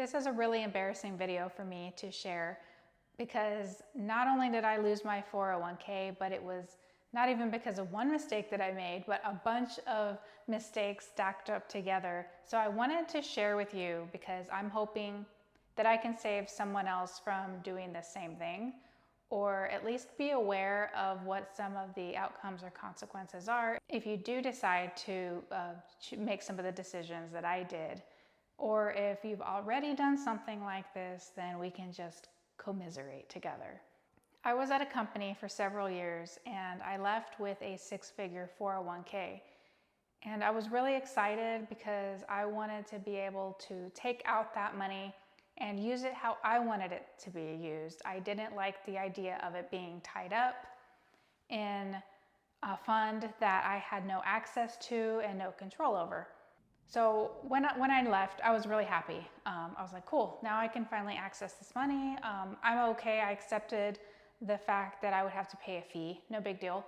This is a really embarrassing video for me to share because not only did I lose my 401k, but it was not even because of one mistake that I made, but a bunch of mistakes stacked up together. So I wanted to share with you because I'm hoping that I can save someone else from doing the same thing, or at least be aware of what some of the outcomes or consequences are if you do decide to make some of the decisions that I did. Or if you've already done something like this, then we can just commiserate together. I was at a company for several years and I left with a six-figure 401k. And I was really excited because I wanted to be able to take out that money and use it how I wanted it to be used. I didn't like the idea of it being tied up in a fund that I had no access to and no control over. So when I left, I was really happy. I was like, cool, now I can finally access this money. I'm okay. I accepted the fact that I would have to pay a fee, no big deal.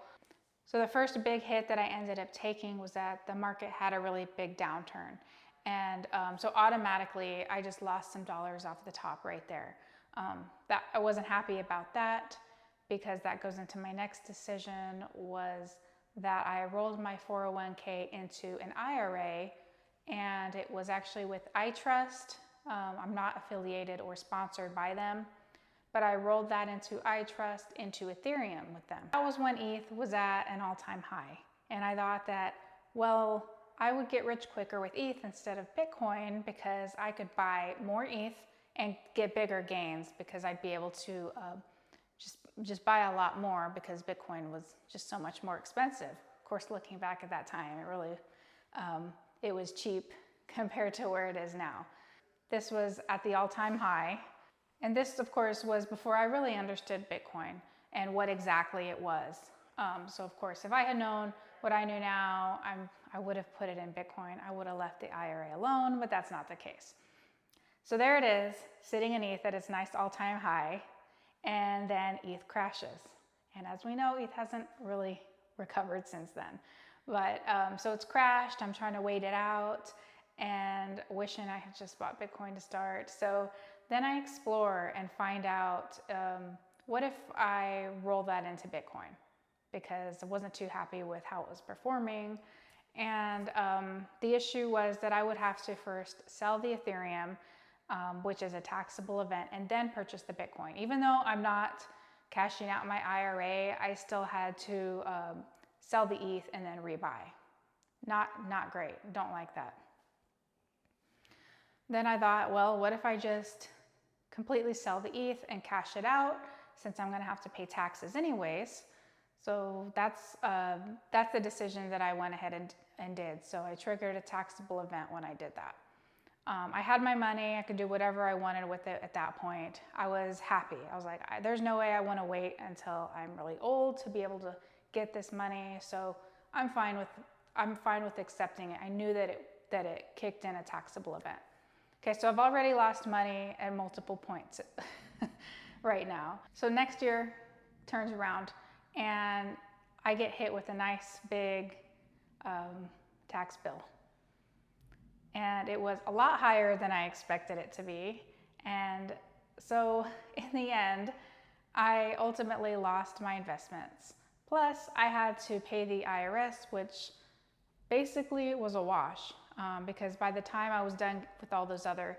So the first big hit that I ended up taking was that the market had a really big downturn. And so automatically I just lost some dollars off the top right there. That I wasn't happy about that, because that goes into my next decision, was that I rolled my 401k into an IRA, and it was actually with iTrust. I'm not affiliated or sponsored by them, but I rolled that into iTrust, into Ethereum with them. That was when ETH was at an all-time high. And I thought that, well, I would get rich quicker with ETH instead of Bitcoin, because I could buy more ETH and get bigger gains, because I'd be able to just buy a lot more, because Bitcoin was just so much more expensive. Of course, looking back at that time, it really, it was cheap compared to where it is now. This was at the all-time high. And this, of course, was before I really understood Bitcoin and what exactly it was. So of course, if I had known what I knew now, I would have put it in Bitcoin. I would have left the IRA alone, but that's not the case. So there it is, sitting in ETH at its nice all-time high, and then ETH crashes. And as we know, ETH hasn't really recovered since then. But so it's crashed. I'm trying to wait it out and wishing I had just bought Bitcoin to start. So then I explore and find out, what if I roll that into Bitcoin? Because I wasn't too happy with how it was performing. And the issue was that I would have to first sell the Ethereum, which is a taxable event, and then purchase the Bitcoin. Even though I'm not cashing out my IRA, I still had to sell the ETH and then rebuy. Not great, don't like that. Then I thought, well, what if I just completely sell the ETH and cash it out, since I'm gonna have to pay taxes anyways. So that's the decision that I went ahead and did. So I triggered a taxable event when I did that. I had my money, I could do whatever I wanted with it at that point. I was happy. I was like, there's no way I wanna wait until I'm really old to be able to get this money. So I'm fine with accepting it. I knew that it kicked in a taxable event. Okay, so I've already lost money at multiple points right now. So next year turns around and I get hit with a nice big tax bill. And it was a lot higher than I expected it to be. And so in the end, I ultimately lost my investments. Plus I had to pay the IRS, which basically was a wash. Because by the time I was done with all those other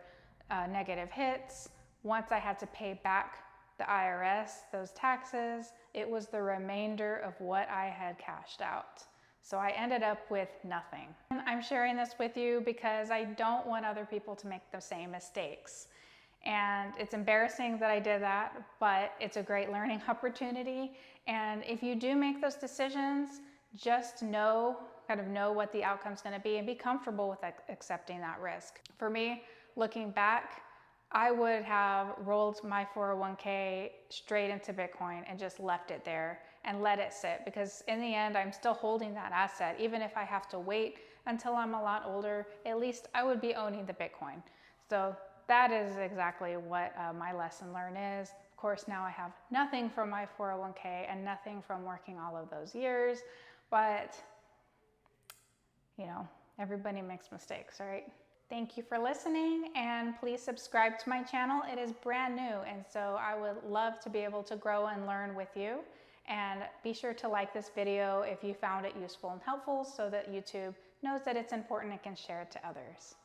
negative hits, once I had to pay back the IRS, those taxes, it was the remainder of what I had cashed out. So I ended up with nothing. And I'm sharing this with you because I don't want other people to make the same mistakes. And it's embarrassing that I did that, but it's a great learning opportunity. And if you do make those decisions, just kind of know what the outcome's gonna be and be comfortable with accepting that risk. For me, looking back, I would have rolled my 401k straight into Bitcoin and just left it there and let it sit, because in the end, I'm still holding that asset. Even if I have to wait until I'm a lot older, at least I would be owning the Bitcoin. So that is exactly what my lesson learned is. Of course, now I have nothing from my 401k and nothing from working all of those years, but you know, everybody makes mistakes, right? Thank you for listening, and please subscribe to my channel. It is brand new, and so I would love to be able to grow and learn with you. And be sure to like this video if you found it useful and helpful so that YouTube knows that it's important and can share it to others.